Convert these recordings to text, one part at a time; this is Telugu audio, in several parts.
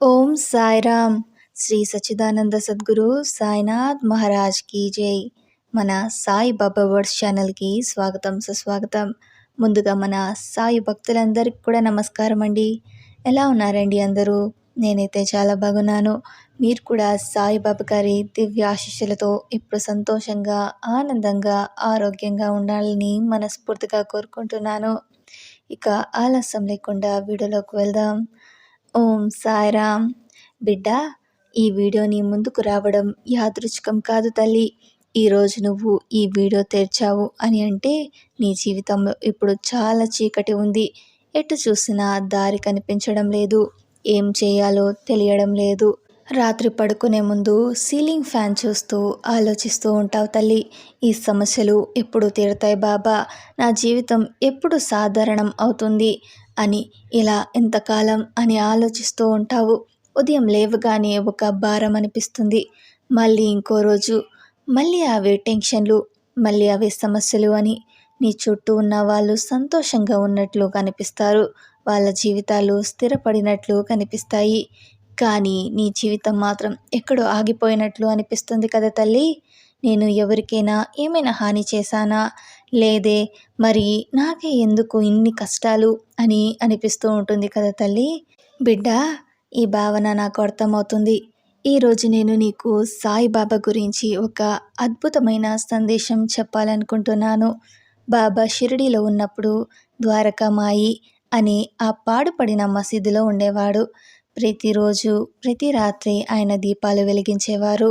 ఓం సాయిరామ్. శ్రీ సచ్చిదానంద సద్గురు సాయినాథ్ మహారాజ్ కీ జై. మన సాయి బాబా వర్డ్స్ ఛానల్కి స్వాగతం సుస్వాగతం. ముందుగా మన సాయి భక్తులందరికీ కూడా నమస్కారం అండి. ఎలా ఉన్నారండి అందరూ? నేనైతే చాలా బాగున్నాను. మీరు కూడా సాయి బాబా గారి దివ్య ఆశీస్సులతో ఇప్పుడు సంతోషంగా, ఆనందంగా, ఆరోగ్యంగా ఉండాలని మనస్ఫూర్తిగా కోరుకుంటున్నాను. ఇక ఆలస్యం లేకుండా వీడియోలోకి వెళ్దాం. ఓం సాయిరామ్. బిడ్డ, ఈ వీడియో నీ ముందుకు రావడం యాదృచ్ఛికం కాదు తల్లి. ఈరోజు నువ్వు ఈ వీడియో తెరిచావు అని అంటే నీ జీవితంలో ఇప్పుడు చాలా చీకటి ఉంది. ఎటు చూసినా దారి కనిపించడం లేదు. ఏం చేయాలో తెలియడం లేదు. రాత్రి పడుకునే ముందు సీలింగ్ ఫ్యాన్ చూస్తూ ఆలోచిస్తూ ఉంటావు తల్లి. ఈ సమస్యలు ఎప్పుడు తీరుతాయి బాబా? నా జీవితం ఎప్పుడు సాధారణం అవుతుంది అని ఇలా ఎంతకాలం అని ఆలోచిస్తూ ఉంటావు. ఉదయం లేవగానే ఒక భారం అనిపిస్తుంది. మళ్ళీ ఇంకో రోజు, మళ్ళీ అవే టెన్షన్లు, మళ్ళీ అవే సమస్యలు అని నీ చుట్టూ ఉన్న వాళ్ళు సంతోషంగా ఉన్నట్లు కనిపిస్తారు. వాళ్ళ జీవితాలు స్థిరపడినట్లు కనిపిస్తాయి. కానీ నీ జీవితం మాత్రం ఎక్కడో ఆగిపోయినట్లు అనిపిస్తుంది కదా తల్లి. నేను ఎవరికైనా ఏమైనా హాని చేశానా? లేదే, మరి నాకే ఎందుకు ఇన్ని కష్టాలు అని అనిపిస్తూ ఉంటుంది కదా తల్లి. బిడ్డ, ఈ భావన నాకు అర్థమవుతుంది. ఈరోజు నేను నీకు సాయిబాబా గురించి ఒక అద్భుతమైన సందేశం చెప్పాలనుకుంటున్నాను. బాబా షిరిడీలో ఉన్నప్పుడు ద్వారకామాయి అనే ఆ పాడుపడిన మసీదులో ఉండేవాడు. ప్రతిరోజు ప్రతి రాత్రి ఆయన దీపాలు వెలిగించేవారు.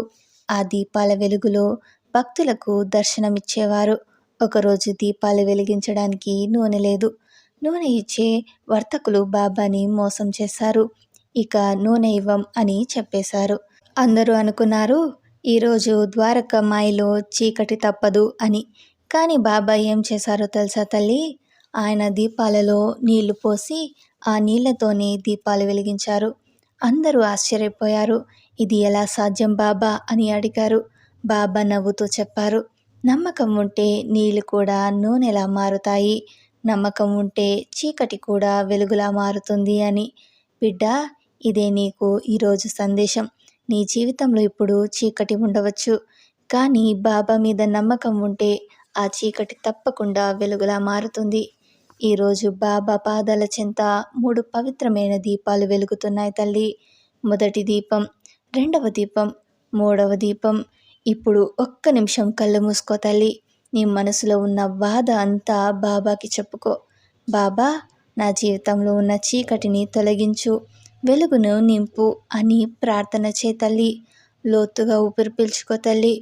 ఆ దీపాల వెలుగులో భక్తులకు దర్శనమిచ్చేవారు. ఒకరోజు దీపాలు వెలిగించడానికి నూనె లేదు. నూనె ఇచ్చే వర్తకులు బాబాని మోసం చేశారు. ఇక నూనె ఇవ్వం అని చెప్పేశారు. అందరూ అనుకున్నారు ఈరోజు ద్వారకామాయిలో చీకటి తప్పదు అని. కానీ బాబా ఏం చేశారో తెలుసా తల్లి? ఆయన దీపాలలో నీళ్లు పోసి ఆ నీళ్లతోనే దీపాలు వెలిగించారు. అందరూ ఆశ్చర్యపోయారు. ఇది ఎలా సాధ్యం బాబా అని అడిగారు. బాబా నవ్వుతూ చెప్పారు, నమ్మకం ఉంటే నీళ్లు కూడా నూనెలా మారుతాయి. నమ్మకం ఉంటే చీకటి కూడా వెలుగులా మారుతుంది అని. బిడ్డ, ఇదే నీకు ఈరోజు సందేశం. నీ జీవితంలో ఇప్పుడు చీకటి ఉండవచ్చు, కానీ బాబా మీద నమ్మకం ఉంటే ఆ చీకటి తప్పకుండా వెలుగులా మారుతుంది. ఈరోజు బాబా పాదాల చెంత 3 పవిత్రమైన దీపాలు వెలుగుతున్నాయి తల్లి. మొదటి దీపం, రెండవ దీపం, మూడవ దీపం. ఇప్పుడు ఒక్క నిమిషం కళ్ళు మూసుకో తల్లి. నీ మనసులో ఉన్న బాధ అంతా బాబాకి చెప్పుకో. బాబా, నా జీవితంలో ఉన్న చీకటిని తొలగించు, వెలుగును నింపు అని ప్రార్థన చే తల్లి. లోతుగా ఊపిరి పీల్చుకో తల్లి.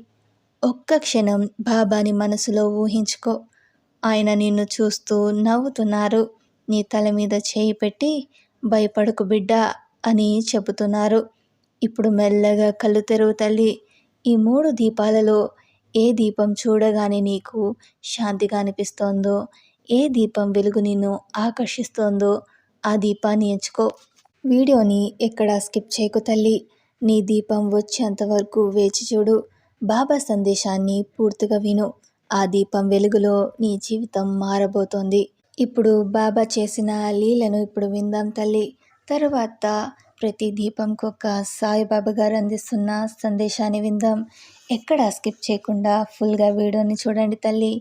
ఒక్క క్షణం బాబాని మనసులో ఊహించుకో. ఆయన నిన్ను చూస్తూ నవ్వుతున్నారు. నీ తల మీద చేయి పెట్టి భయపడకు బిడ్డ అని చెబుతున్నారు. ఇప్పుడు మెల్లగా కళ్ళు తెరువు తల్లి. ఈ 3 దీపాలలో ఏ దీపం చూడగానే నీకు శాంతిగా అనిపిస్తోందో, ఏ దీపం వెలుగు నిన్ను ఆకర్షిస్తోందో ఆ దీపాన్ని ఎంచుకో. వీడియోని ఎక్కడా స్కిప్ చేయకు తల్లి. నీ దీపం వచ్చేంత వరకు వేచి చూడు. బాబా సందేశాన్ని పూర్తిగా విను. ఆ దీపం వెలుగులో నీ జీవితం మారబోతోంది. ఇప్పుడు బాబా చేసిన లీలను ఇప్పుడు విందాం తల్లి. తర్వాత ప్రతి దీపంకి ఒక సాయిబాబా గారు అందిస్తున్న సందేశాన్ని విందాం. ఎక్కడా స్కిప్ చేయకుండా ఫుల్గా వీడియోని చూడండి తల్లి.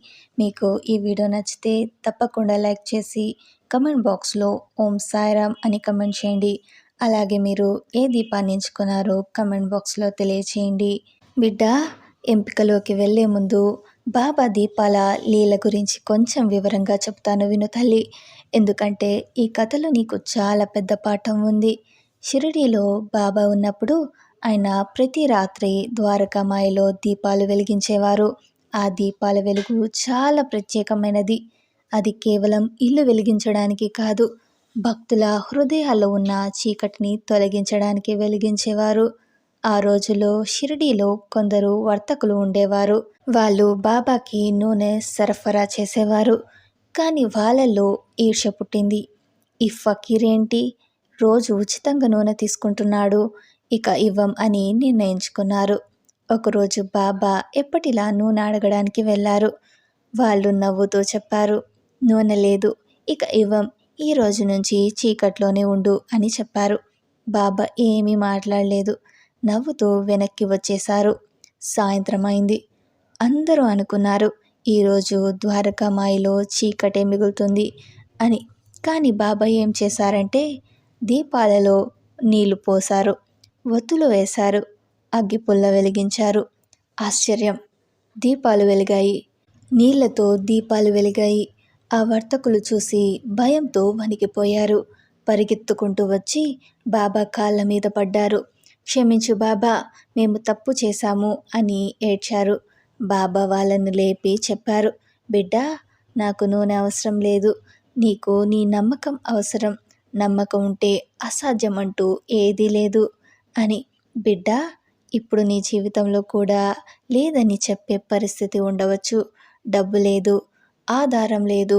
మీకు ఈ వీడియో నచ్చితే తప్పకుండా లైక్ చేసి కమెంట్ బాక్స్లో ఓం సాయిరామ్ అని కమెంట్ చేయండి. అలాగే మీరు ఏ దీపాన్ని ఎంచుకున్నారో కమెంట్ బాక్స్లో తెలియచేయండి. బిడ్డ, ఎంపికలోకి వెళ్ళే ముందు బాబా దీపాల లీల గురించి కొంచెం వివరంగా చెప్తాను విను తల్లి. ఎందుకంటే ఈ కథలో నీకు చాలా పెద్ద పాఠం ఉంది. షిరిడీలో బాబా ఉన్నప్పుడు ఆయన ప్రతి రాత్రి ద్వారకామాయిలో దీపాలు వెలిగించేవారు. ఆ దీపాల వెలుగు చాలా ప్రత్యేకమైనది. అది కేవలం ఇల్లు వెలిగించడానికి కాదు, భక్తుల హృదయాల్లో ఉన్న చీకటిని తొలగించడానికి వెలిగించేవారు. ఆ రోజుల్లో షిరిడీలో కొందరు వర్తకులు ఉండేవారు. వాళ్ళు బాబాకి నూనె సరఫరా చేసేవారు. కానీ వాళ్ళల్లో ఈర్ష్య పుట్టింది. ఈ ఫకీర్ ఏంటి, రోజు ఉచితంగా నూనె తీసుకుంటున్నాడు, ఇక ఇవ్వం అని నిర్ణయించుకున్నారు. ఒకరోజు బాబా ఎప్పటిలా నూనె అడగడానికి వెళ్ళారు. వాళ్ళు నవ్వుతూ చెప్పారు, నూనె లేదు, ఇక ఇవ్వం, ఈ రోజు నుంచి చీకట్లోనే ఉండు అని చెప్పారు. బాబా ఏమీ మాట్లాడలేదు. నవ్వుతూ వెనక్కి వచ్చేశారు. సాయంత్రం అయింది. అందరూ అనుకున్నారు ఈరోజు ద్వారకామాయిలో చీకటే మిగులుతుంది అని. కానీ బాబా ఏం చేశారంటే దీపాలలో నీళ్లు పోశారు, ఒత్తులు వేశారు, అగ్గిపుల్ల వెలిగించారు. ఆశ్చర్యం! దీపాలు వెలిగాయి. నీళ్లతో దీపాలు వెలిగాయి. ఆ వర్తకులు చూసి భయంతో వణికిపోయారు. పరిగెత్తుకుంటూ వచ్చి బాబా కాళ్ళ మీద పడ్డారు. క్షమించు బాబా, మేము తప్పు చేశాము అని ఏడ్చారు. బాబా వాళ్ళను లేపి చెప్పారు, బిడ్డా, నాకు నూనె అవసరం లేదు, నీకు నీ నమ్మకం అవసరం. నమ్మకం ఉంటే అసాధ్యం అంటూ ఏదీ లేదు అని. బిడ్డా, ఇప్పుడు నీ జీవితంలో కూడా లేదని చెప్పే పరిస్థితి ఉండవచ్చు. డబ్బు లేదు, ఆధారం లేదు,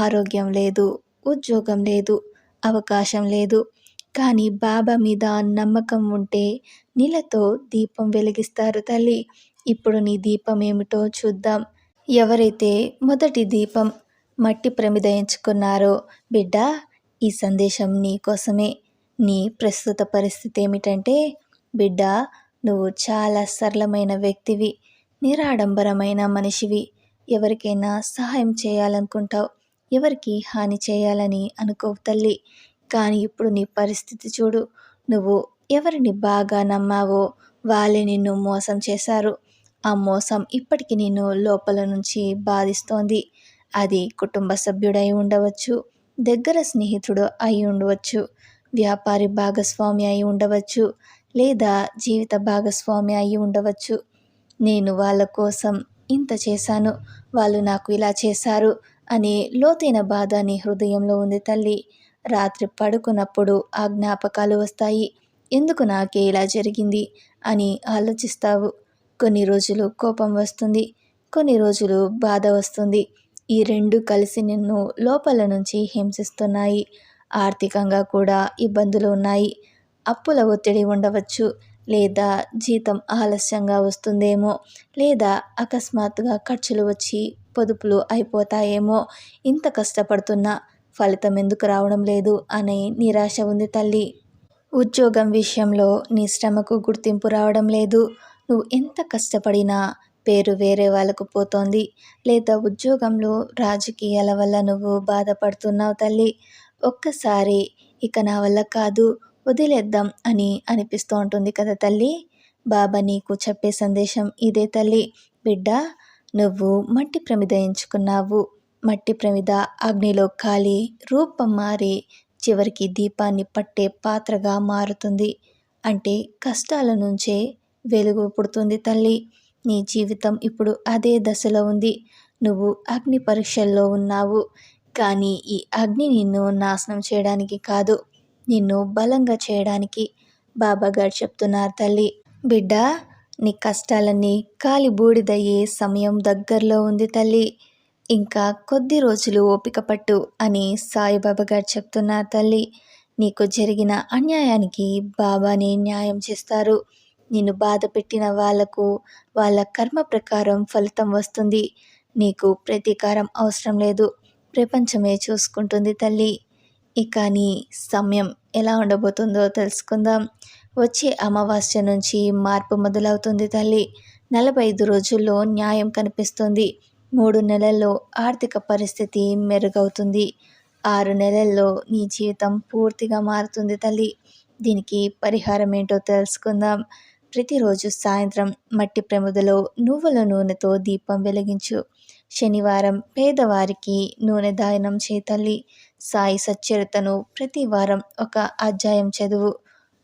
ఆరోగ్యం లేదు, ఉద్యోగం లేదు, అవకాశం లేదు. కానీ బాబా మీద నమ్మకం ఉంటే నీళ్ళతో దీపం వెలిగిస్తారు తల్లి. ఇప్పుడు నీ దీపం ఏమిటో చూద్దాం. ఎవరైతే మొదటి దీపం మట్టి ప్రమిద ఎంచుకున్నారో బిడ్డా, ఈ సందేశం నీ కోసమే. నీ ప్రస్తుత పరిస్థితి ఏమిటంటే బిడ్డా, నువ్వు చాలా సరళమైన వ్యక్తివి, నిరాడంబరమైన మనిషివి. ఎవరికైనా సహాయం చేయాలనుకుంటావు, ఎవరికి హాని చేయాలని అనుకోవు తల్లి. కానీ ఇప్పుడు నీ పరిస్థితి చూడు. నువ్వు ఎవరిని బాగా నమ్మావో వాళ్ళే నిన్ను మోసం చేశారు. ఆ మోసం ఇప్పటికీ నిన్ను లోపల నుంచి బాధిస్తోంది. అది కుటుంబ సభ్యుడై ఉండవచ్చు, దగ్గర స్నేహితుడు అయి ఉండవచ్చు, వ్యాపారి భాగస్వామి అయి ఉండవచ్చు, లేదా జీవిత భాగస్వామి అయి ఉండవచ్చు. నేను వాళ్ళ కోసం ఇంత చేశాను, వాళ్ళు నాకు ఇలా చేశారు అనే లోతైన బాధ నీ హృదయంలో ఉంది తల్లి. రాత్రి పడుకున్నప్పుడు ఆ జ్ఞాపకాలు వస్తాయి. ఎందుకు నాకే ఇలా జరిగింది అని ఆలోచిస్తావు. కొన్ని రోజులు కోపం వస్తుంది, కొన్ని రోజులు బాధ వస్తుంది. ఈ రెండు కలిసి నిన్ను లోపల నుంచి హింసిస్తున్నాయి. ఆర్థికంగా కూడా ఇబ్బందులు ఉన్నాయి. అప్పుల ఒత్తిడి ఉండవచ్చు, లేదా జీతం ఆలస్యంగా వస్తుందేమో, లేదా అకస్మాత్తుగా ఖర్చులు వచ్చి పొదుపులు అయిపోతాయేమో. ఇంత కష్టపడుతున్నా ఫలితం ఎందుకు రావడం లేదు అనే నిరాశ ఉంది తల్లి. ఉద్యోగం విషయంలో నీ శ్రమకు గుర్తింపు రావడం లేదు. నువ్వు ఎంత కష్టపడినా పేరు వేరే వాళ్ళకు పోతోంది. లేదా ఉద్యోగంలో రాజకీయాల వల్ల నువ్వు బాధపడుతున్నావు తల్లి. ఒక్కసారి ఇక నా వల్ల కాదు, వదిలేద్దాం అని అనిపిస్తూ ఉంటుంది కదా తల్లి. బాబా నీకు చెప్పే సందేశం ఇదే తల్లి. బిడ్డ, నువ్వు మట్టి ప్రమిద ఎంచుకున్నావు. మట్టి ప్రమిద అగ్నిలో కాలి రూపం మారి చివరికి దీపాన్ని పట్టే పాత్రగా మారుతుంది. అంటే కష్టాల నుంచే వెలుగు పుడుతుంది తల్లి. నీ జీవితం ఇప్పుడు అదే దశలో ఉంది. నువ్వు అగ్ని పరీక్షల్లో ఉన్నావు. కానీ ఈ అగ్ని నిన్ను నాశనం చేయడానికి కాదు, నిన్ను బలంగా చేయడానికి బాబాగారు చెప్తున్నారు తల్లి. బిడ్డ, నీ కష్టాలన్నీ కాలి బూడిదయ్యే సమయం దగ్గరలో ఉంది తల్లి. ఇంకా కొద్ది రోజులు ఓపిక పట్టు అని సాయిబాబా గారు చెప్తున్నారు తల్లి. నీకు జరిగిన అన్యాయానికి బాబానే న్యాయం చేస్తారు. నిన్ను బాధ పెట్టిన వాళ్లకు వాళ్ళ కర్మ ప్రకారం ఫలితం వస్తుంది. నీకు ప్రతీకారం అవసరం లేదు, ప్రపంచమే చూసుకుంటుంది తల్లి. ఇక నీ సమయం ఎలా ఉండబోతుందో తెలుసుకుందాం. వచ్చే అమావాస్య నుంచి మార్పు మొదలవుతుంది తల్లి. 45 రోజుల్లో న్యాయం కనిపిస్తుంది. 3 నెలల్లో ఆర్థిక పరిస్థితి మెరుగవుతుంది. 6 నెలల్లో నీ జీవితం పూర్తిగా మారుతుంది తల్లి. దీనికి పరిహారం ఏంటో తెలుసుకుందాం. ప్రతిరోజు సాయంత్రం మట్టి ప్రమిదలో నువ్వుల నూనెతో దీపం వెలిగించు. శనివారం పేదవారికి నూనె దానం చేయి తల్లి. సాయి సచ్చరితను ప్రతి వారం ఒక అధ్యాయం చదువు.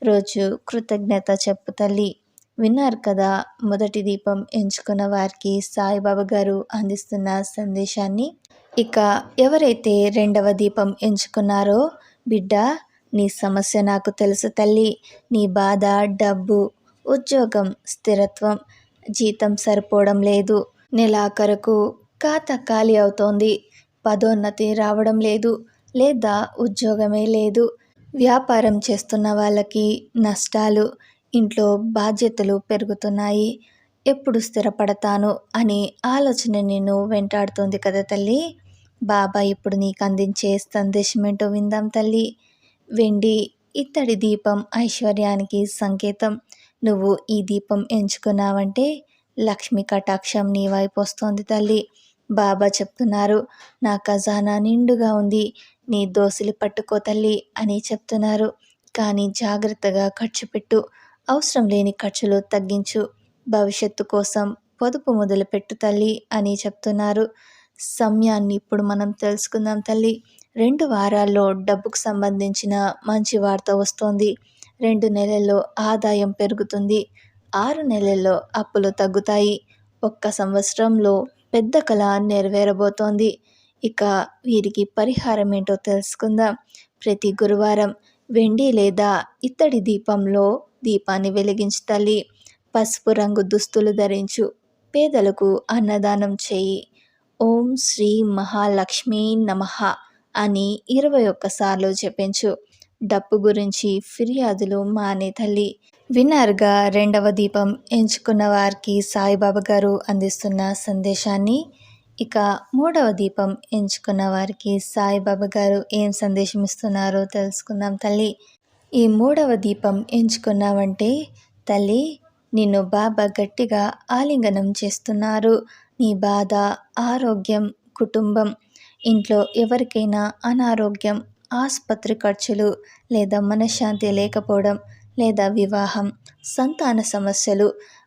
రోజు కృతజ్ఞత చెప్పు తల్లి. విన్నారు కదా మొదటి దీపం ఎంచుకున్న వారికి సాయిబాబా గారు అందిస్తున్న సందేశాన్ని. ఇక ఎవరైతే రెండవ దీపం ఎంచుకున్నారో బిడ్డ, నీ సమస్య నాకు తెలుసు తల్లి. నీ బాధ డబ్బు, ఉద్యోగం, స్థిరత్వం, జీతం సరిపోవడం లేదు, నెలాఖరుకు ఖాతా ఖాళీ అవుతోంది, పదోన్నతి రావడం లేదు, లేదా ఉద్యోగమే లేదు, వ్యాపారం చేస్తున్న వాళ్ళకి నష్టాలు, ఇంట్లో బాధ్యతలు పెరుగుతున్నాయి, ఎప్పుడు స్థిరపడతాను అనే ఆలోచన నిన్ను వెంటాడుతుంది కదా తల్లి. బాబా ఇప్పుడు నీకు అందించే సందేశం ఏంటో విందాం తల్లి. వెండి ఇత్తడి దీపం ఐశ్వర్యానికి సంకేతం. నువ్వు ఈ దీపం ఎంచుకున్నావంటే లక్ష్మి కటాక్షం నీ వైపు వస్తోంది తల్లి. బాబా చెప్తున్నారు, నా ఖజానా నిండుగా ఉంది, నీ దోసిలి పట్టుకో తల్లి అని చెప్తున్నారు. కానీ జాగ్రత్తగా ఖర్చు పెట్టు, అవసరం లేని ఖర్చులు తగ్గించు, భవిష్యత్తు కోసం పొదుపు మొదలుపెట్టు తల్లి అని చెప్తున్నారు. సమయాన్ని ఇప్పుడు మనం తెలుసుకుందాం తల్లి. 2 వారాల్లో డబ్బుకు సంబంధించిన మంచి వార్త వస్తోంది. 2 నెలల్లో ఆదాయం పెరుగుతుంది. 6 నెలల్లో అప్పులు తగ్గుతాయి. 1 సంవత్సరంలో పెద్ద కళ నెరవేరబోతోంది. ఇక వీరికి పరిహారం ఏంటో తెలుసుకుందాం. ప్రతి గురువారం వెండి లేదా ఇత్తడి దీపంలో దీపాన్ని వెలిగించు తల్లి. పసుపు రంగు దుస్తులు ధరించు. పేదలకు అన్నదానం చేయి. ఓం శ్రీ మహాలక్ష్మీ నమః అని 21 సార్లు జపించు. డబ్బు గురించి ఫిర్యాదులు మానే తల్లి. విన్నర్గా 2వ దీపం ఎంచుకున్న వారికి సాయిబాబా గారు అందిస్తున్న సందేశాన్ని, ఇక 3వ దీపం ఎంచుకున్న వారికి సాయిబాబా గారు ఏం సందేశం ఇస్తున్నారో తెలుసుకుందాం తల్లి. ఈ 3వ దీపం ఎంచుకున్నావంటే తల్లి, నిన్ను బాబా గట్టిగా ఆలింగనం చేస్తున్నారు. నీ బాధ, ఆరోగ్యం, కుటుంబం, ఇంట్లో ఎవరికైనా అనారోగ్యం, ఆసుపత్రి ఖర్చులు, లేదా మనశ్శాంతి లేకపోవడం, లేదా వివాహం, సంతాన సమస్యలు,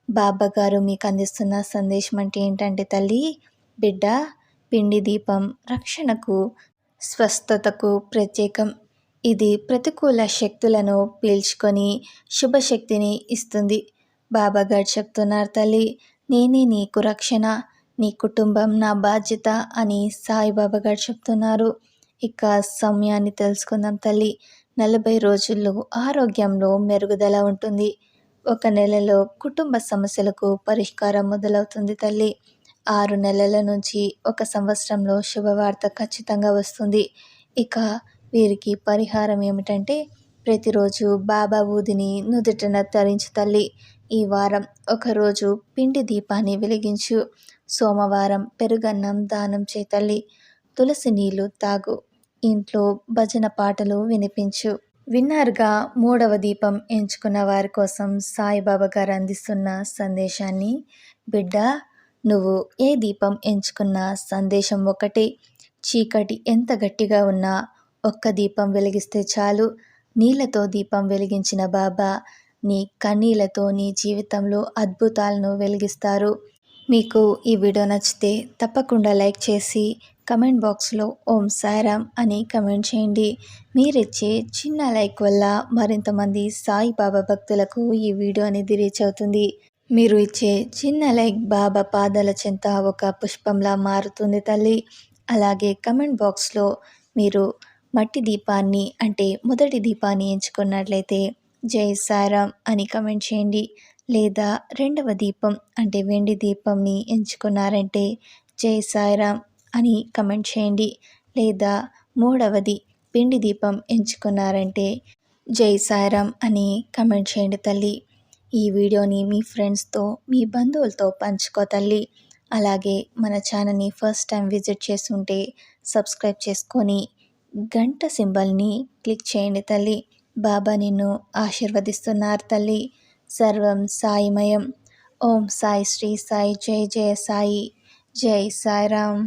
బాబా గారు మీకు అందిస్తున్న సందేశం అంటే ఏంటంటే తల్లి, బిడ్డ, పిండి దీపం రక్షణకు, స్వస్థతకు ప్రత్యేకం. ఇది ప్రతికూల శక్తులను పీల్చుకొని శుభశక్తిని ఇస్తుంది. బాబా గారు చెప్తున్నారు తల్లి, నేనే నీకు రక్షణ, నీ కుటుంబం నా బాధ్యత అని సాయిబాబా గారు చెప్తున్నారు. ఇక సమయాన్ని తెలుసుకుందాం తల్లి. 40 రోజుల్లో ఆరోగ్యంలో మెరుగుదల ఉంటుంది. 1 నెలలో కుటుంబ సమస్యలకు పరిష్కారం మొదలవుతుంది తల్లి. 6 నెలల నుంచి 1 సంవత్సరంలో శుభవార్త ఖచ్చితంగా వస్తుంది. ఇక వీరికి పరిహారం ఏమిటంటే ప్రతిరోజు బాబా ఊదిని నుదుటిన ధరించు తల్లి. ఈ వారం ఒకరోజు పిండి దీపాన్ని వెలిగించు. సోమవారం పెరుగన్నం దానం చేయి తల్లి. తులసి నీళ్లు తాగు. ఇంట్లో భజన పాటలు వినిపించు. విన్నర్గా 3వ దీపం ఎంచుకున్న వారి కోసం సాయిబాబా గారు అందిస్తున్న సందేశాన్ని, బిడ్డ, నువ్వు ఏ దీపం ఎంచుకున్నా సందేశం ఒకటే. చీకటి ఎంత గట్టిగా ఉన్నా ఒక్క దీపం వెలిగిస్తే చాలు. నీళ్లతో దీపం వెలిగించిన బాబా నీ కన్నీళ్లతో నీ జీవితంలో అద్భుతాలను వెలిగిస్తారు. మీకు ఈ వీడియో నచ్చితే తప్పకుండా లైక్ చేసి కమెంట్ బాక్స్లో ఓం సాయిరామ్ అని కమెంట్ చేయండి. మీరిచ్చే చిన్న లైక్ వల్ల మరింత మంది సాయిబాబా భక్తులకు ఈ వీడియో అనేది రీచ్ అవుతుంది. మీరు ఇచ్చే చిన్న లైక్ బాబా పాదాల చెంత ఒక పుష్పంలా మారుతుంది తల్లి. అలాగే కమెంట్ బాక్స్లో మీరు మట్టి దీపాన్ని అంటే మొదటి దీపాన్ని ఎంచుకున్నట్లయితే జై సాయిరామ్ అని కమెంట్ చేయండి. లేదా 2వ దీపం అంటే వెండి దీపంని ఎంచుకున్నారంటే జై సాయిరామ్ అని కమెంట్ చేయండి. లేదా 3వది పిండి దీపం ఎంచుకున్నారంటే జై సాయిరామ్ అని కమెంట్ చేయండి తల్లి. ఈ వీడియోని మీ ఫ్రెండ్స్తో, మీ బంధువులతో పంచుకో తల్లి. అలాగే మన ఛానల్ని ఫస్ట్ టైం విజిట్ చేస్తుంటే సబ్స్క్రైబ్ చేసుకొని గంట సింబల్ని క్లిక్ చేయండి తల్లి. బాబా నిన్ను ఆశీర్వదిస్తున్నారు తల్లి. సర్వం సాయిమయం. ఓం సాయి శ్రీ సాయి జై జయ సాయి. జై సాయిరామ్.